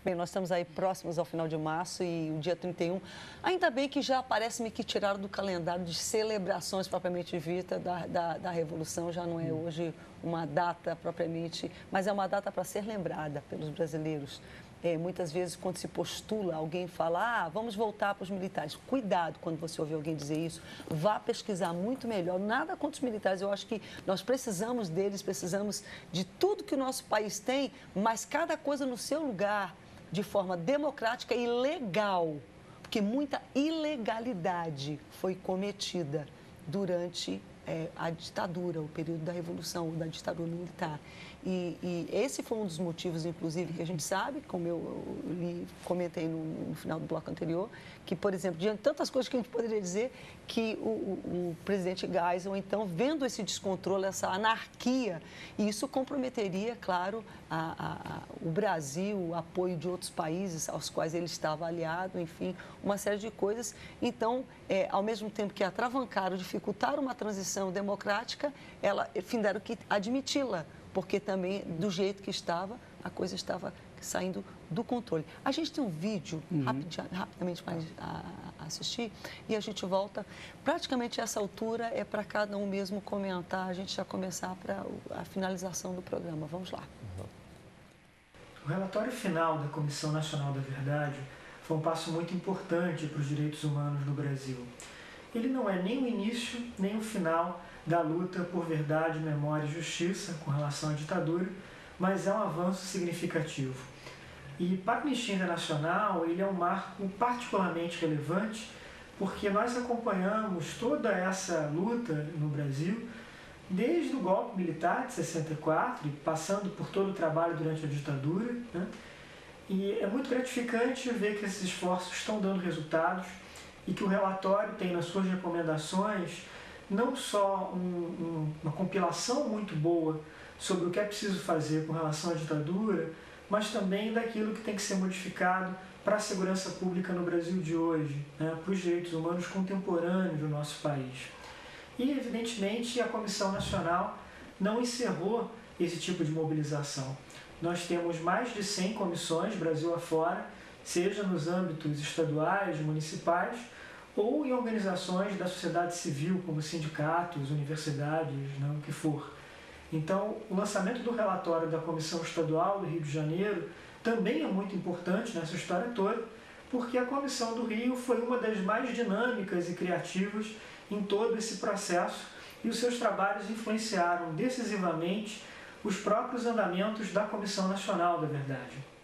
Bem, nós estamos aí próximos ao final de março e o dia 31, ainda bem que já parece-me que tiraram do calendário de celebrações propriamente dita da Revolução, já não é hoje uma data propriamente, mas é uma data para ser lembrada pelos brasileiros. Muitas vezes, quando se postula, alguém fala, vamos voltar para os militares. Cuidado quando você ouvir alguém dizer isso, vá pesquisar muito melhor. Nada contra os militares, eu acho que nós precisamos deles, precisamos de tudo que o nosso país tem, mas cada coisa no seu lugar, de forma democrática e legal, porque muita ilegalidade foi cometida durante a ditadura, o período da Revolução, da ditadura militar. E esse foi um dos motivos, inclusive, que a gente sabe, como eu comentei no final do bloco anterior, que, por exemplo, diante de tantas coisas que a gente poderia dizer, que o presidente Geisel, então, vendo esse descontrole, essa anarquia, isso comprometeria, claro, o Brasil, o apoio de outros países aos quais ele estava aliado, enfim, uma série de coisas. Então, ao mesmo tempo que atravancaram, dificultaram uma transição democrática, findaram que admiti-la, porque também, do jeito que estava, a coisa estava saindo do controle. A gente tem um vídeo, rapidamente para assistir, e a gente volta. Praticamente essa altura é para cada um mesmo comentar, a gente já começar para a finalização do programa. Vamos lá. O relatório final da Comissão Nacional da Verdade foi um passo muito importante para os direitos humanos no Brasil. Ele não é nem o início, nem o final da luta por verdade, memória e justiça com relação à ditadura, mas é um avanço significativo. E para a Anistia Internacional, ele é um marco particularmente relevante, porque nós acompanhamos toda essa luta no Brasil, desde o golpe militar de 64, passando por todo o trabalho durante a ditadura, né? E é muito gratificante ver que esses esforços estão dando resultados e que o relatório tem nas suas recomendações não só uma compilação muito boa sobre o que é preciso fazer com relação à ditadura, mas também daquilo que tem que ser modificado para a segurança pública no Brasil de hoje, né, para os direitos humanos contemporâneos do nosso país. E, evidentemente, a Comissão Nacional não encerrou esse tipo de mobilização. Nós temos mais de 100 comissões, Brasil afora, seja nos âmbitos estaduais, municipais, ou em organizações da sociedade civil, como sindicatos, universidades, o que for. Então, o lançamento do relatório da Comissão Estadual do Rio de Janeiro também é muito importante nessa história toda, porque a Comissão do Rio foi uma das mais dinâmicas e criativas em todo esse processo e os seus trabalhos influenciaram decisivamente os próprios andamentos da Comissão Nacional da Verdade.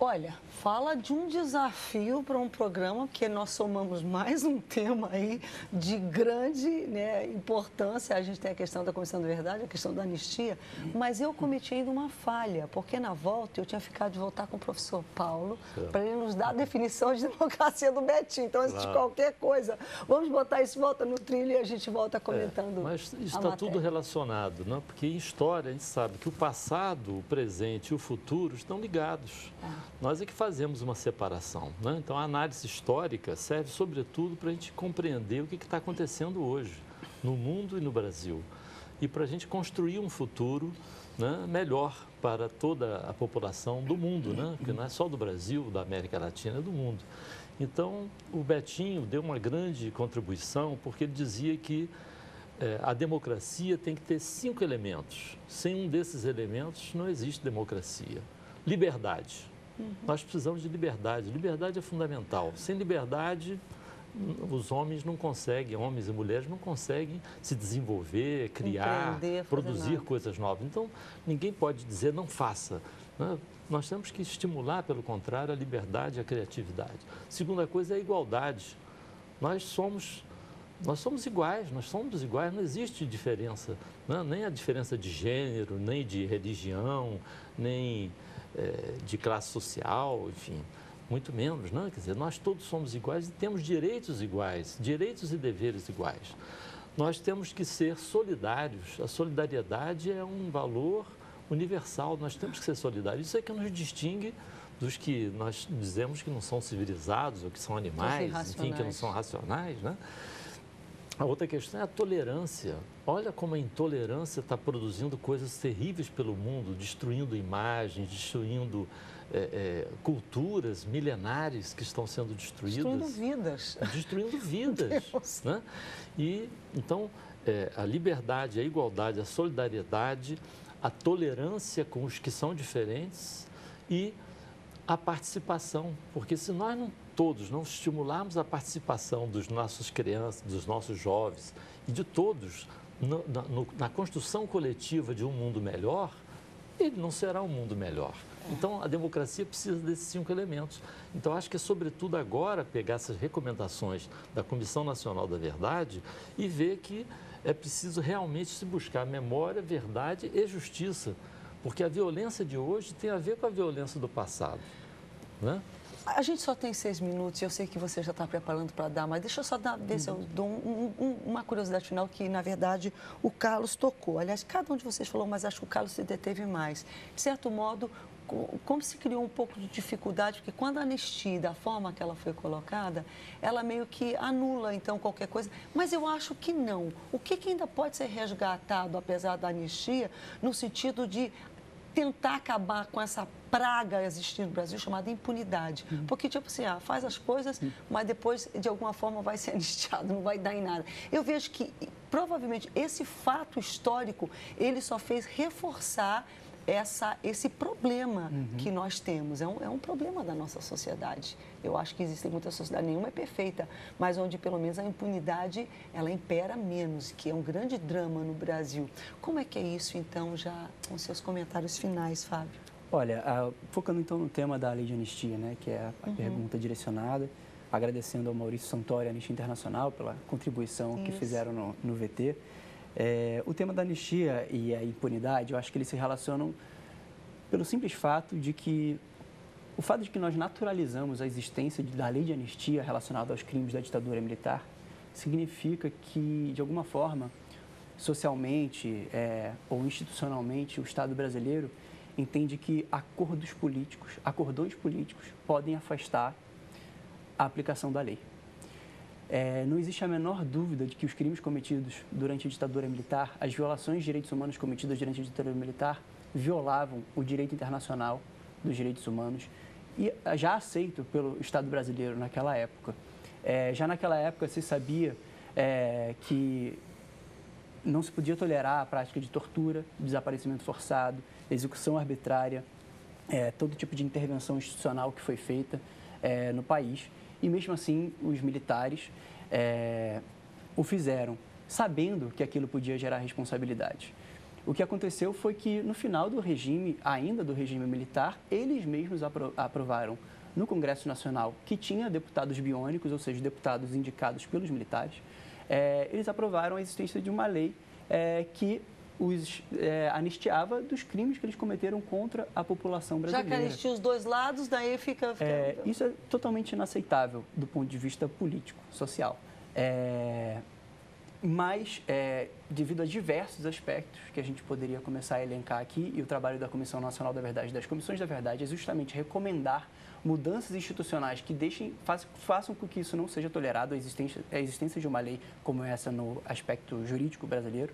Olha, fala de um desafio para um programa, porque nós somamos mais um tema aí de grande importância. A gente tem a questão da Comissão da Verdade, a questão da anistia, mas eu cometi ainda uma falha, porque na volta eu tinha ficado de voltar com o professor Paulo para ele nos dar a definição de democracia do Betinho. Então, antes de qualquer coisa, vamos botar isso, volta no trilho e a gente volta comentando. Mas isso está tudo relacionado, né? Porque em história a gente sabe que o passado, o presente e o futuro estão ligados. Nós é que fazemos uma separação, né? Então, a análise histórica serve, sobretudo, para a gente compreender o que está acontecendo hoje, no mundo e no Brasil. E para a gente construir um futuro, né, melhor para toda a população do mundo, né? Porque não é só do Brasil, da América Latina, é do mundo. Então, o Betinho deu uma grande contribuição, porque ele dizia que a democracia tem que ter 5 elementos. Sem um desses elementos, não existe democracia. Liberdade. Nós precisamos de liberdade. Liberdade é fundamental. Sem liberdade, os homens não conseguem, homens e mulheres não conseguem se desenvolver, criar, produzir coisas novas. Então, ninguém pode dizer não faça, né? Nós temos que estimular, pelo contrário, a liberdade e a criatividade. Segunda coisa é a igualdade. Nós somos iguais, não existe diferença, né? Nem a diferença de gênero, nem de religião, nem de classe social, enfim, muito menos, né? Quer dizer, nós todos somos iguais e temos direitos iguais, direitos e deveres iguais. Nós temos que ser solidários, a solidariedade é um valor universal, nós temos que ser solidários, isso é que nos distingue dos que nós dizemos que não são civilizados ou que são animais, enfim, que não são racionais, né? A outra questão é a tolerância. Olha como a intolerância está produzindo coisas terríveis pelo mundo, destruindo imagens, destruindo culturas milenares que estão sendo destruídas. Destruindo vidas. Destruindo vidas. Né? E, então, a liberdade, a igualdade, a solidariedade, a tolerância com os que são diferentes e a participação. Porque se nós todos não estimularmos a participação dos nossos crianças, dos nossos jovens e de todos na construção coletiva de um mundo melhor, ele não será um mundo melhor. Então, a democracia precisa desses 5 elementos. Então, acho que é, sobretudo, agora pegar essas recomendações da Comissão Nacional da Verdade e ver que é preciso realmente se buscar memória, verdade e justiça, porque a violência de hoje tem a ver com a violência do passado, né? A gente só tem 6 minutos e eu sei que você já está preparando para dar, mas deixa eu só ver se eu dou uma curiosidade final que, na verdade, o Carlos tocou. Aliás, cada um de vocês falou, mas acho que o Carlos se deteve mais. De certo modo, como se criou um pouco de dificuldade, porque quando a anistia, da forma que ela foi colocada, ela meio que anula, então, qualquer coisa. Mas eu acho que não. O que ainda pode ser resgatado, apesar da anistia, no sentido de tentar acabar com essa praga existindo no Brasil chamada impunidade. Porque, tipo assim, faz as coisas, mas depois, de alguma forma, vai ser anistiado, não vai dar em nada. Eu vejo que, provavelmente, esse fato histórico, ele só fez reforçar esse problema que nós temos. É um problema da nossa sociedade. Eu acho que existem muitas sociedades, nenhuma é perfeita, mas onde pelo menos a impunidade ela impera menos, que é um grande drama no Brasil. Como é que é isso, então, já com seus comentários finais, Fábio? Olha, focando então no tema da lei de anistia, né, que é a pergunta direcionada, agradecendo ao Maurício Santoro e à Anistia Internacional pela contribuição que fizeram no VT. O tema da anistia e a impunidade, eu acho que eles se relacionam pelo simples fato de que o fato de que nós naturalizamos a existência da lei de anistia relacionada aos crimes da ditadura militar significa que, de alguma forma, socialmente ou institucionalmente, o Estado brasileiro entende que acordões políticos podem afastar a aplicação da lei. Não existe a menor dúvida de que os crimes cometidos durante a ditadura militar, as violações de direitos humanos cometidas durante a ditadura militar, violavam o direito internacional dos direitos humanos e já aceito pelo Estado brasileiro naquela época. Já naquela época se sabia que não se podia tolerar a prática de tortura, desaparecimento forçado, execução arbitrária, todo tipo de intervenção institucional que foi feita no país. E mesmo assim, os militares o fizeram, sabendo que aquilo podia gerar responsabilidade. O que aconteceu foi que, no final do regime, ainda do regime militar, eles mesmos aprovaram no Congresso Nacional, que tinha deputados biônicos, ou seja, deputados indicados pelos militares, eles aprovaram a existência de uma lei que os anistiava dos crimes que eles cometeram contra a população brasileira. Já que anistia os dois lados, daí fica... Isso é totalmente inaceitável do ponto de vista político, social. Mas, devido a diversos aspectos que a gente poderia começar a elencar aqui, e o trabalho da Comissão Nacional da Verdade, das Comissões da Verdade, é justamente recomendar mudanças institucionais que façam com que isso não seja tolerado, a existência de uma lei como essa no aspecto jurídico brasileiro,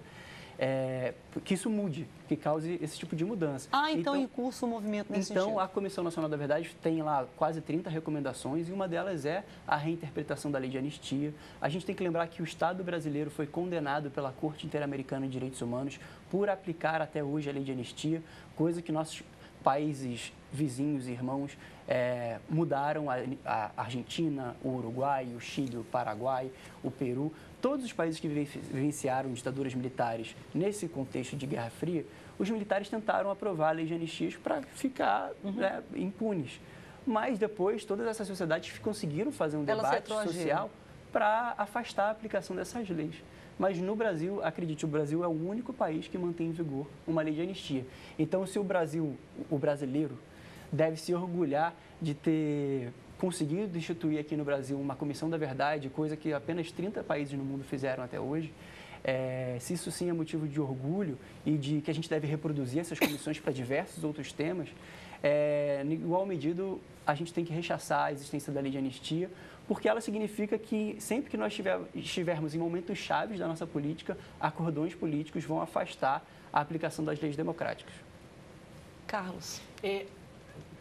que isso mude, que cause esse tipo de mudança. Então em curso o movimento nesse sentido. Então, a Comissão Nacional da Verdade tem lá quase 30 recomendações e uma delas é a reinterpretação da lei de anistia. A gente tem que lembrar que o Estado brasileiro foi condenado pela Corte Interamericana de Direitos Humanos por aplicar até hoje a lei de anistia, coisa que nossos países vizinhos e irmãos mudaram, a Argentina, o Uruguai, o Chile, o Paraguai, o Peru. Todos os países que vivenciaram ditaduras militares nesse contexto de Guerra Fria, os militares tentaram aprovar a lei de anistias para ficar impunes. Mas depois, todas essas sociedades conseguiram fazer um debate social para afastar a aplicação dessas leis. Mas no Brasil, acredite, o Brasil é o único país que mantém em vigor uma lei de anistia. Então, se o brasileiro, deve se orgulhar de ter conseguido instituir aqui no Brasil uma Comissão da Verdade, coisa que apenas 30 países no mundo fizeram até hoje, se isso sim é motivo de orgulho e de que a gente deve reproduzir essas comissões para diversos outros temas, em igual medida, a gente tem que rechaçar a existência da lei de anistia, porque ela significa que sempre que nós estivermos em momentos chaves da nossa política, acordões políticos vão afastar a aplicação das leis democráticas. Carlos.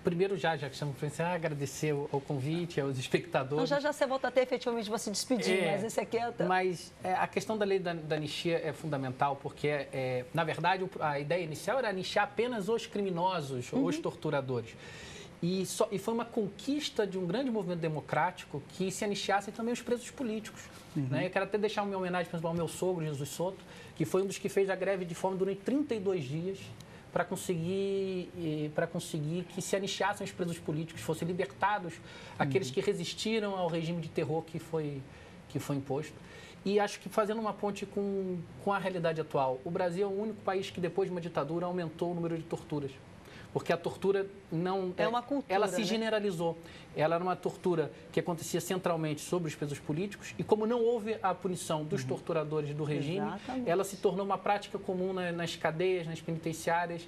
Primeiro, já que estamos pensando, agradecer o convite aos espectadores. Não, já você volta até efetivamente você despedir, mas esse aqui é... Mas a questão da lei da anistia é fundamental, porque, na verdade, a ideia inicial era anistiar apenas os criminosos, os torturadores. E foi uma conquista de um grande movimento democrático que se anistiassem também os presos políticos. Né? Eu quero até deixar uma homenagem, por exemplo, ao meu sogro, Jesus Soto, que foi um dos que fez a greve de fome durante 32 dias, para conseguir que se anistiassem os presos políticos, fossem libertados aqueles que resistiram ao regime de terror que foi imposto. E acho que fazendo uma ponte com a realidade atual, o Brasil é o único país que depois de uma ditadura aumentou o número de torturas. Porque a tortura não... É uma cultura, ela se né? generalizou. Ela era uma tortura que acontecia centralmente sobre os presos políticos e como não houve a punição dos torturadores do regime, Exatamente. ela se tornou uma prática comum nas cadeias, nas penitenciárias,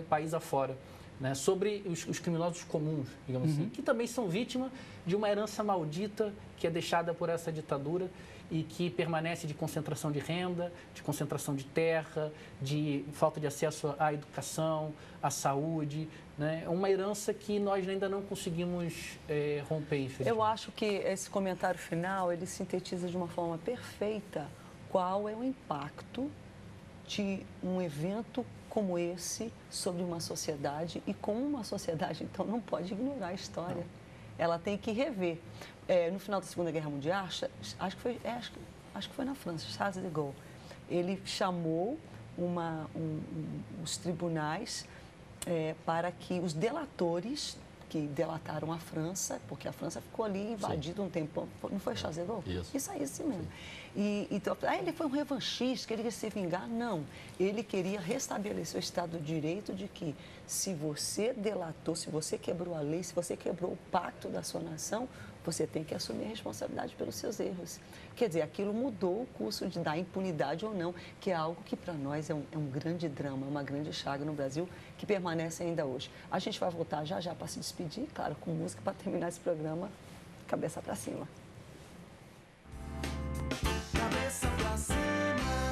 país afora. Né? Sobre os criminosos comuns, digamos assim, que também são vítimas de uma herança maldita que é deixada por essa ditadura e que permanece de concentração de renda, de concentração de terra, de falta de acesso à educação, à saúde, né? Uma herança que nós ainda não conseguimos romper, infelizmente. Eu acho que esse comentário final, ele sintetiza de uma forma perfeita qual é o impacto de um evento como esse sobre uma sociedade e como uma sociedade, então, não pode ignorar a história. Não. Ela tem que rever. No final da Segunda Guerra Mundial, acho que foi na França, Charles de Gaulle, ele chamou os tribunais para que os delatores que delataram a França, porque a França ficou ali invadida um tempo, não foi Charles de Gaulle? Isso aí, sim mesmo. Então, ele foi um revanchista, que ele queria se vingar? Não, ele queria restabelecer o Estado de Direito de que se você delatou, se você quebrou a lei, se você quebrou o pacto da sua nação, você tem que assumir a responsabilidade pelos seus erros. Quer dizer, aquilo mudou o curso da impunidade ou não, que é algo que para nós é um grande drama, uma grande chaga no Brasil, que permanece ainda hoje. A gente vai voltar já para se despedir, claro, com música para terminar esse programa, cabeça para cima. Cabeça pra cima.